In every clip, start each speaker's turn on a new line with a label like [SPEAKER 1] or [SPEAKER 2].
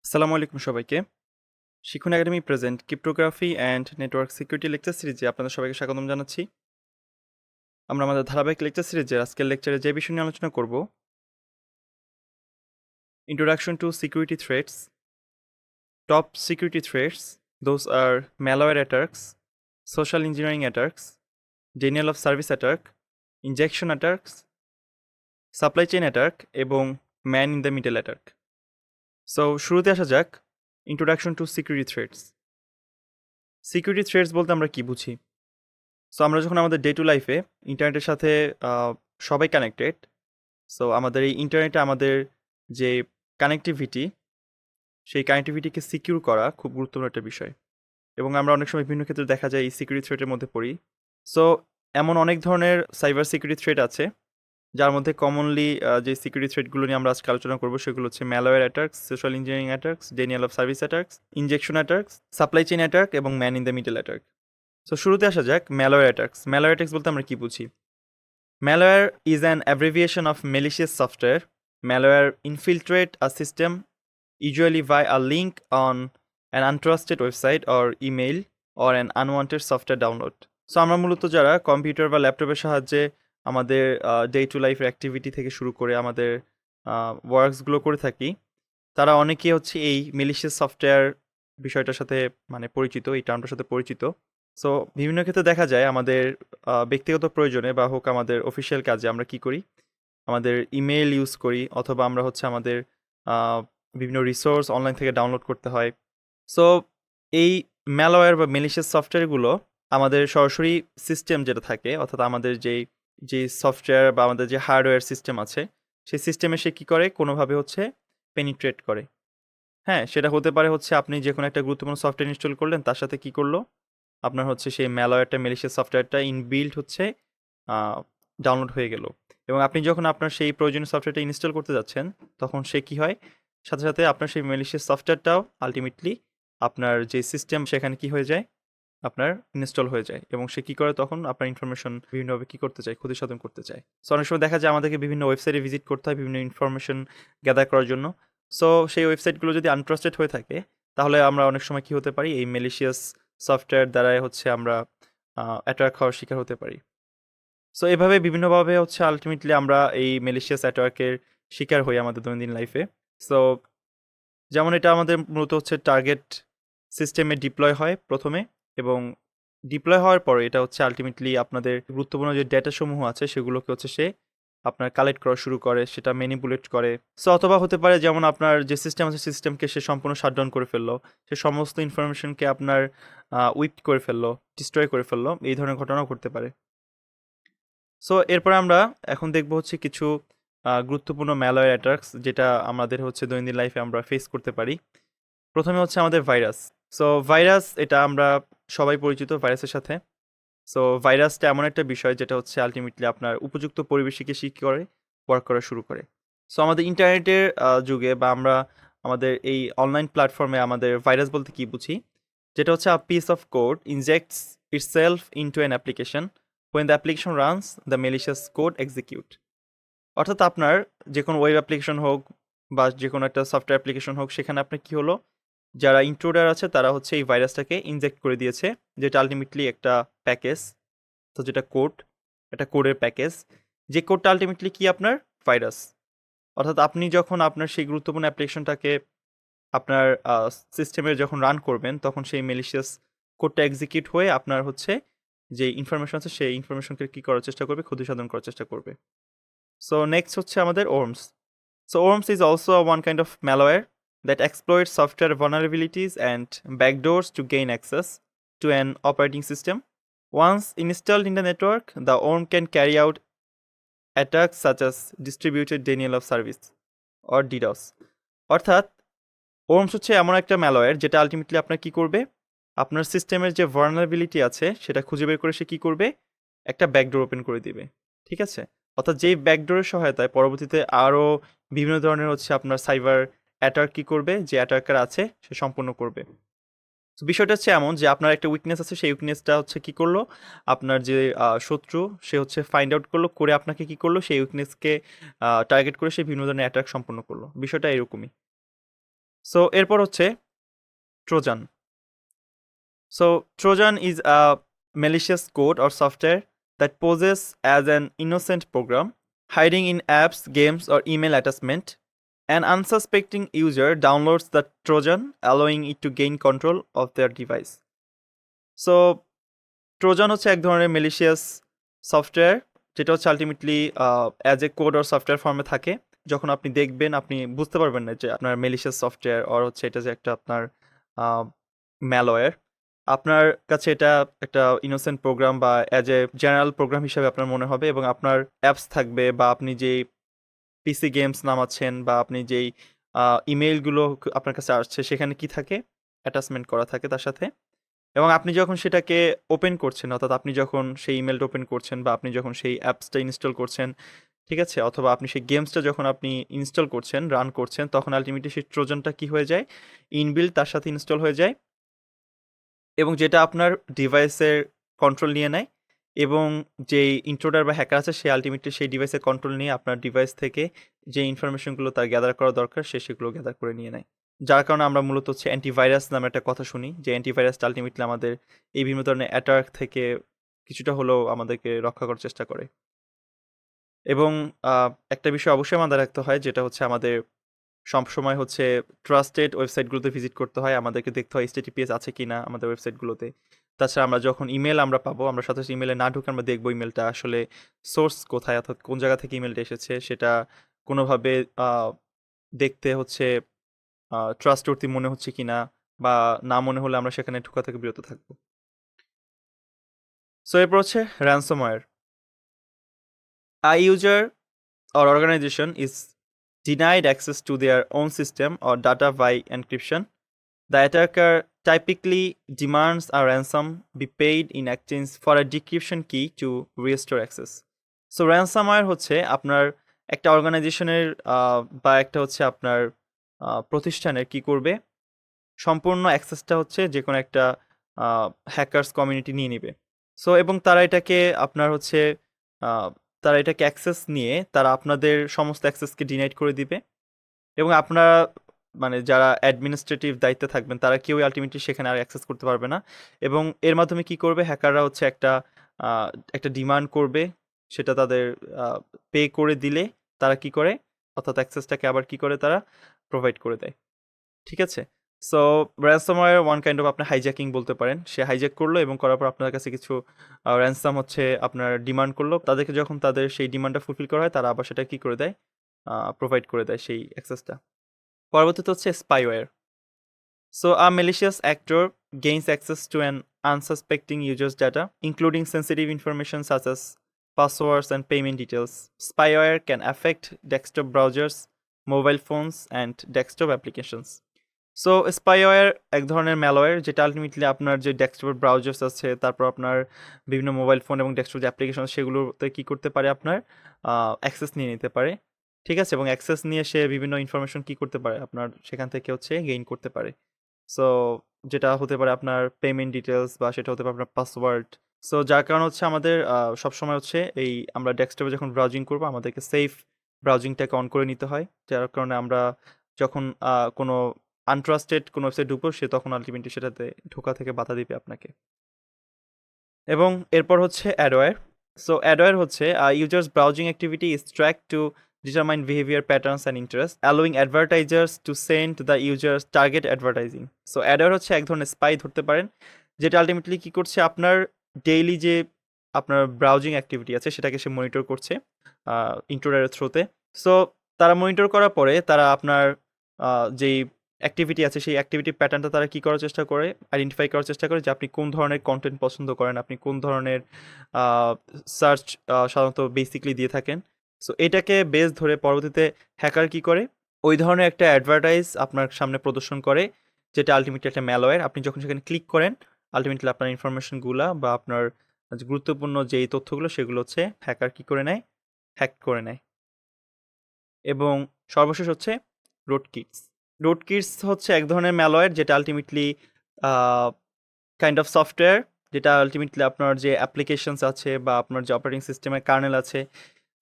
[SPEAKER 1] আসসালামু আলাইকুম সবাইকে। শিখুন academy present cryptography and network security lecture সিরিজে আপনাদের সবাইকে স্বাগতম জানাচ্ছি। আমরা আমাদের ধারাবাহিক লেকচার সিরিজের আজকের লেকচারে যে বিষয় নিয়ে আলোচনা করব, introduction to security threats. Top security threats, those are malware attacks, social engineering attacks, denial of service attack, injection attacks, supply chain attack এবং man in the middle attack. So শুরুতে আসা যাক, introduction to security threats. Security threats বলতে আমরা কি বুঝি? So আমরা যখন আমাদের ডে টু লাইফে ইন্টারনেটের সাথে সবাই কানেক্টেড, সো আমাদের এই ইন্টারনেটে আমাদের যে কানেক্টিভিটি, সেই কানেক্টিভিটিকে সিকিউর করা খুব গুরুত্বপূর্ণ একটা বিষয়, এবং আমরা অনেক সময় বিভিন্ন ক্ষেত্রে দেখা যায় এই সিকিউরিটি থ্রেটের মধ্যে পড়ি। সো এমন অনেক ধরনের সাইবার সিকিউরিটি থ্রেট আছে, যার মধ্যে কমনলি যে সিকিউরিটি থ্রেটগুলো নিয়ে আমরা আজকে আলোচনা করবো সেগুলো হচ্ছে malware attacks, social engineering attacks, denial of service attacks, injection attacks, supply chain attack এবং man in the middle attack. So শুরুতে আসা যাক ম্যালওয়্যার অ্যাটাকস। ম্যালওয়্যার অ্যাটাকস বলতে আমরা কি বুঝি? Malware is an abbreviation of malicious software. Malware infiltrates a system, usually via a link on an untrusted website or email or an unwanted software download. So আমরা মূলত যারা computer বা ল্যাপটপের সাহায্যে আমাদের ডে টু লাইফের অ্যাক্টিভিটি থেকে শুরু করে আমাদের ওয়ার্কসগুলো করে থাকি, তারা অনেকেই হচ্ছে এই মেলিশিয়াস সফটওয়্যার বিষয়টার সাথে পরিচিত, এই টার্মটার সাথে পরিচিত। সো বিভিন্ন ক্ষেত্রে দেখা যায় আমাদের ব্যক্তিগত প্রয়োজনে বা হোক আমাদের অফিসিয়াল কাজে আমরা কি করি, আমাদের ইমেল ইউজ করি, অথবা আমরা হচ্ছে আমাদের বিভিন্ন রিসোর্স অনলাইন থেকে ডাউনলোড করতে হয়। সো এই ম্যালওয়্যার বা মেলিশিয়াস সফটওয়্যারগুলো আমাদের সরাসরি সিস্টেম যেটা থাকে, অর্থাৎ আমাদের যে সফটওয়্যার বা আমাদের যে হার্ডওয়্যার সিস্টেম আছে, সেই সিস্টেমে সে কী করে, কোনোভাবে হচ্ছে পেনিট্রেট করে। হ্যাঁ, সেটা হতে পারে হচ্ছে আপনি যে কোনো একটা গুরুত্বপূর্ণ সফটওয়্যার ইনস্টল করলেন, তার সাথে কি করলো, আপনার হচ্ছে সেই ম্যালওয়্যারটা, মেলিশিয়াস সফটওয়্যারটা ইনবিল্ট হচ্ছে ডাউনলোড হয়ে গেল, এবং আপনি যখন আপনার সেই প্রয়োজনীয় সফটওয়্যারটা ইনস্টল করতে যাচ্ছেন, তখন সে কি হয়, সাথে সাথে আপনার সেই মেলিশিয়াস সফটওয়্যারটাও আলটিমেটলি আপনার যে সিস্টেম সেখানে কি হয়ে যায়, আপনার ইনস্টল হয়ে যায়, এবং সে কি করে তখন আপনার ইনফরমেশন বিভিন্নভাবে কি করতে চায়, ক্ষতি সাধন করতে চায়। সো অনেক সময় দেখা যায় আমাদেরকে বিভিন্ন ওয়েবসাইটে ভিজিট করতে হয় বিভিন্ন ইনফরমেশন গ্যাদার করার জন্য। সো সেই ওয়েবসাইটগুলো যদি আনট্রাস্টেড হয়ে থাকে, তাহলে আমরা অনেক সময় কি হতে পারি, এই মেলিশিয়াস সফটওয়্যার দ্বারাই হচ্ছে আমরা অ্যাটাক হওয়ার শিকার হতে পারি। সো এভাবে বিভিন্নভাবে হচ্ছে আলটিমেটলি আমরা এই মেলিশিয়াস অ্যাটাকের শিকার হই আমাদের দৈনন্দিন লাইফে। সো যেমন এটা আমাদের মূলত হচ্ছে টার্গেট সিস্টেমে ডিপ্লয় হয় প্রথমে, এবং ডিপ্লয় হওয়ার পরে এটা হচ্ছে আলটিমেটলি আপনাদের গুরুত্বপূর্ণ যে ডেটা সমূহ আছে সেগুলোকে হচ্ছে সে আপনার কালেক্ট করা শুরু করে, সেটা ম্যানিপুলেট করে। সো অথবা হতে পারে যেমন আপনার যে সিস্টেম আছে সিস্টেমকে সে সম্পূর্ণ শাটডাউন করে ফেললো, সে সমস্ত ইনফরমেশনকে আপনার উইপ করে ফেললো, ডিস্ট্রয় করে ফেললো, এই ধরনের ঘটনাও ঘটতে পারে। সো এরপরে আমরা এখন দেখব হচ্ছে কিছু গুরুত্বপূর্ণ ম্যালওয়্যার অ্যাটাকস যেটা আমাদের হচ্ছে দৈনন্দিন লাইফে আমরা ফেস করতে পারি। প্রথমে হচ্ছে আমাদের ভাইরাস। সো ভাইরাস, এটা আমরা সবাই পরিচিত ভাইরাসের সাথে। সো ভাইরাসটা এমন একটা বিষয় যেটা হচ্ছে আলটিমেটলি আপনার উপযুক্ত পরিবেশকে কী করে, ওয়ার্ক করা শুরু করে। সো আমাদের ইন্টারনেটের যুগে বা আমরা আমাদের এই অনলাইন প্ল্যাটফর্মে আমাদের ভাইরাস বলতে কি বুঝি, যেটা হচ্ছে a piece of code injects itself into an application when the application runs the malicious code execute। অর্থাৎ আপনার যে কোনো ওয়েব অ্যাপ্লিকেশন হোক বা যে কোনো একটা সফটওয়্যার অ্যাপ্লিকেশন হোক, সেখানে আপনার কি হলো, যারা ইন্ট্রুডার আছে তারা হচ্ছে এই ভাইরাসটাকে ইনজেক্ট করে দিয়েছে, যেটা আলটিমেটলি একটা প্যাকেজ, তো যেটা কোড, একটা কোডের প্যাকেজ, যে কোডটা আলটিমেটলি কি আপনার ভাইরাস। অর্থাৎ আপনি যখন আপনার সেই গুরুত্বপূর্ণ অ্যাপ্লিকেশনটাকে আপনার সিস্টেমে যখন রান করবেন, তখন সেই মেলিশিয়াস কোডটা এক্সিকিউট হয়ে আপনার হচ্ছে যে ইনফরমেশন আছে সেই ইনফরমেশনকে কী করার চেষ্টা করবে, ক্ষতি সাধন করার চেষ্টা করবে। সো নেক্সট হচ্ছে আমাদের worms. So worms is also one kind of malware that exploits software vulnerabilities and backdoors to gain access to an operating system. Once installed in the network, the worm can carry out attacks such as distributed denial of service or DDoS. অর্থাৎ ওর্মস হচ্ছে এমন একটা malware যেটা ultimately আপনার কি করবে, আপনার সিস্টেমের যে ভার্নারেবিলিটি আছে সেটা খুঁজে বের করে সে কী করবে, একটা ব্যাকডোর ওপেন করে দিবে। ঠিক আছে, অর্থাৎ যেই ব্যাকডোরের সহায়তায় পরবর্তীতে আরও বিভিন্ন ধরনের হচ্ছে আপনার সাইবার অ্যাটাক কী করবে, যে অ্যাটাকার আছে সে সম্পূর্ণ করবে। তো বিষয়টা হচ্ছে এমন যে আপনার একটা উইকনেস আছে, সেই উইকনেসটা হচ্ছে কী করলো, আপনার যে শত্রু সে হচ্ছে ফাইন্ড আউট করলো, করে আপনাকে কী করলো, সেই উইকনেসকে টার্গেট করে সে বিভিন্ন ধরনের অ্যাটাক সম্পন্ন করলো। বিষয়টা এরকমই। সো এরপর হচ্ছে Trojan. So Trojan is a malicious code or software that poses as an innocent program, hiding in apps, games, or email attachment. An unsuspecting user downloads the Trojan, allowing it to gain control of their device. So Trojan হচ্ছে এক ধরনের malicious software, যেটা হচ্ছে ultimately as a code or software ফর্মে থাকে। যখন আপনি দেখবেন আপনি বুঝতে পারবেন না যে আপনার malicious সফটওয়্যার অর হচ্ছে এটা যে একটা আপনার ম্যালওয়্যার। আপনার কাছে এটা একটা ইনোসেন্ট প্রোগ্রাম বা অ্যাজ এ জেনারেল প্রোগ্রাম হিসাবে আপনার মনে হবে, এবং আপনার অ্যাপস থাকবে বা আপনি যেই পিসি গেমস নামাচ্ছেন বা আপনি যেই ইমেইলগুলো আপনার কাছে আসছে সেখানে কি থাকে, অ্যাটাচমেন্ট করা থাকে তার সাথে। এবং আপনি যখন সেটাকে ওপেন করছেন, অর্থাৎ আপনি যখন সেই ইমেলটা ওপেন করছেন বা আপনি যখন সেই অ্যাপসটা ইনস্টল করছেন, ঠিক আছে, অথবা আপনি সেই গেমসটা যখন আপনি ইনস্টল করছেন, রান করছেন, তখন আলটিমেটলি সেই ট্রোজানটা কি হয়ে যায়, ইনবিল্ট তার সাথে ইনস্টল হয়ে যায়, এবং যেটা আপনার ডিভাইসের কন্ট্রোল নিয়ে নেয়, এবং যেই ইন্ট্রোডার বা হ্যাকার আছে সে আলটিমেটলি সেই ডিভাইসের কন্ট্রোল নিয়ে আপনার ডিভাইস থেকে যে ইনফরমেশনগুলো তার গ্যাদার করা দরকার সে সেগুলো গ্যাদার করে নিয়ে নেয়। যার কারণে আমরা মূলত হচ্ছে অ্যান্টিভাইরাস নামে একটা কথা শুনি, যে অ্যান্টিভাইরাসটা আলটিমেটলি আমাদের এই বিভিন্ন ধরনের অ্যাটাক থেকে কিছুটা হলেও আমাদেরকে রক্ষা করার চেষ্টা করে। এবং একটা বিষয় অবশ্যই আমাদের রাখতে হয়, যেটা হচ্ছে আমাদের সবসময় হচ্ছে ট্রাস্টেড ওয়েবসাইটগুলোতে ভিজিট করতে হয়। আমাদেরকে দেখতে হয় HTTPS আছে কিনা আমাদের ওয়েবসাইটগুলোতে। তাছাড়া আমরা যখন ইমেল আমরা পাবো, আমরা সাথে সাথে ইমেলে না ঢুকে আমরা দেখবো ইমেলটা আসলে সোর্স কোথায়, অর্থাৎ কোন জায়গা থেকে ইমেলটা এসেছে, সেটা কোনোভাবে দেখতে হচ্ছে ট্রাস্টওর্থি মনে হচ্ছে কিনা, বা না মনে হলে আমরা সেখানে ঢোকা থেকে বিরত থাকবো। সো এরপর হচ্ছে ransomware. A user or organization is denied access to their own system or data by encryption. The attacker typically demands a ransom be paid in exchange for a decryption key to restore access. So ransomware হচ্ছে আপনার একটা অর্গানাইজেশনের বা একটা হচ্ছে আপনার প্রতিষ্ঠানের কি করবে, সম্পূর্ণ অ্যাক্সেসটা হচ্ছে যে কোনো একটা হ্যাকার্স কমিউনিটি নিয়ে নেবে। সো এবং তারা এটাকে আপনার হচ্ছে তারা এটাকে অ্যাক্সেস নিয়ে তারা আপনাদের সমস্ত অ্যাক্সেসকে ডিনাইট করে দিবে, এবং আপনারা মানে যারা অ্যাডমিনিস্ট্রেটিভ দায়িত্বে থাকবেন তারা কেউই আলটিমেটলি সেখানে আর অ্যাক্সেস করতে পারবে না। এবং এর মাধ্যমে কি করবে, হ্যাকাররা হচ্ছে একটা ডিমান্ড করবে, সেটা তাদের পে করে দিলে তারা কি করে, অর্থাৎ অ্যাক্সেসটাকে আবার কি করে তারা প্রোভাইড করে দেয়। ঠিক আছে, so ransomware one kind of আপনি হাইজ্যাকিং বলতে পারেন। সে হাইজ্যাক করলো এবং করার পর আপনার কাছে কিছু র্যানসাম হচ্ছে আপনার ডিমান্ড করলো, তাদেরকে যখন তাদের সেই ডিমান্ডটা ফুলফিল করা হয় তারা আবার সেটা কি করে দেয়, প্রোভাইড করে দেয় সেই অ্যাক্সেসটা। পরবর্তীতে হচ্ছে spyware. So a malicious actor gains access to an unsuspecting user's data, including sensitive information such as passwords and payment details. Spyware can affect desktop browsers, mobile phones, and desktop applications. So spyware এক ধরনের malware, যেটা ultimately আপনার যে desktop browsers আছে, তারপর আপনার বিভিন্ন mobile phone এবং ডেস্কটপ যে অ্যাপ্লিকেশন সেগুলোতে কী করতে পারে, আপনার অ্যাক্সেস নিয়ে নিতে পারে। ঠিক আছে, এবং অ্যাক্সেস নিয়ে সে বিভিন্ন ইনফরমেশন কী করতে পারে, আপনার সেখান থেকে হচ্ছে গেইন করতে পারে। সো যেটা হতে পারে আপনার পেমেন্ট ডিটেলস, বা সেটা হতে পারে আপনার পাসওয়ার্ড। সো যার কারণ হচ্ছে আমাদের সবসময় হচ্ছে এই আমরা ডেস্কটপে যখন ব্রাউজিং করবো আমাদেরকে সেফ ব্রাউজিংটাকে অন করে নিতে হয়, যার কারণে আমরা যখন কোনো আনট্রাস্টেড কোনো ওয়েবসাইট ঢুকবো সে তখন আলটিমেটলি সেটাতে ঢোকা থেকে বাধা দিবে আপনাকে। এবং এরপর হচ্ছে অ্যাডওয়্যার। সো অ্যাডওয়্যার হচ্ছে users browsing activity is track to determine behavior patterns and interests, allowing advertisers to send the users target advertising. So adware হচ্ছে এক ধরনের স্পাই ধরতে পারেন, যেটা আলটিমেটলি কী করছে, আপনার ডেইলি যে আপনার ব্রাউজিং অ্যাক্টিভিটি আছে সেটাকে সে মনিটর করছে ইন্ট্রোডারের থ্রুতে। সো তারা মনিটর করার পরে তারা আপনার যেই অ্যাক্টিভিটি আছে সেই অ্যাক্টিভিটি প্যাটার্নটা তারা কী করার চেষ্টা করে, আইডেন্টিফাই করার চেষ্টা করে যে আপনি কোন ধরনের কন্টেন্ট পছন্দ করেন, আপনি কোন ধরনের সার্চ সাধারণত বেসিকলি দিয়ে থাকেন। সো এটাকে বেস ধরে পরবর্তীতে হ্যাকার কী করে, ওই ধরনের একটা অ্যাডভার্টাইজ আপনার সামনে প্রদর্শন করে, যেটা আলটিমেটলি একটা ম্যালওয়্যার। আপনি যখন সেখানে ক্লিক করেন আলটিমেটলি আপনার ইনফরমেশনগুলো বা আপনার গুরুত্বপূর্ণ যেই তথ্যগুলো সেগুলো হচ্ছে হ্যাকার কী করে নেয়, হ্যাক করে নেয়। এবং সর্বশেষ হচ্ছে রুটকিটস। রুটকিটস হচ্ছে এক ধরনের ম্যালওয়্যার, যেটা আলটিমেটলি কাইন্ড অফ সফটওয়্যার, যেটা আলটিমেটলি আপনার যে অ্যাপ্লিকেশনস আছে বা আপনার যে অপারেটিং সিস্টেমের কার্নেল আছে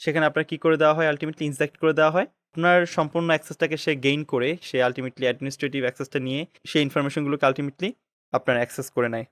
[SPEAKER 1] সেখানে আপনার কী করে দেওয়া হয়, আলটিমেটলি ইনজেক্ট করে দেওয়া হয়, আপনার সম্পূর্ণ অ্যাক্সেসটাকে সে গেইন করে সে আলটিমেটলি অ্যাডমিনিস্ট্রেটিভ অ্যাক্সেসটা নিয়ে সেই ইনফরমেশনগুলোকে আলটিমেটলি আপনার অ্যাক্সেস করে নেয়।